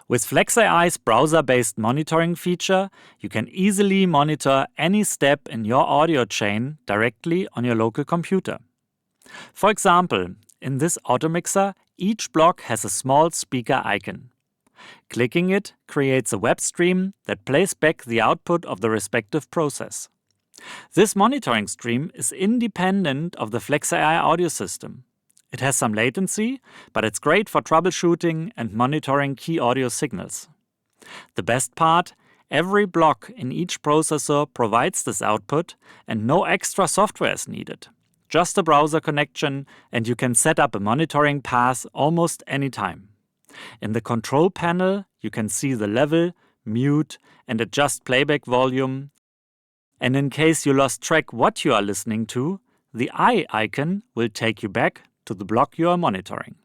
With flexAI's browser-based monitoring feature, you can easily monitor any step in your audio chain directly on your local computer. For example, in this auto mixer, each block has a small speaker icon. Clicking it creates a web stream that plays back the output of the respective process. This monitoring stream is independent of the flexAI audio system. It has some latency, but it's great for troubleshooting and monitoring key audio signals. The best part, every block in each processor provides this output and no extra software is needed. Just a browser connection and you can set up a monitoring path almost anytime. In the control panel, you can see the level, mute, and adjust playback volume. And in case you lost track what you are listening to, the eye icon will take you back to the block you are monitoring.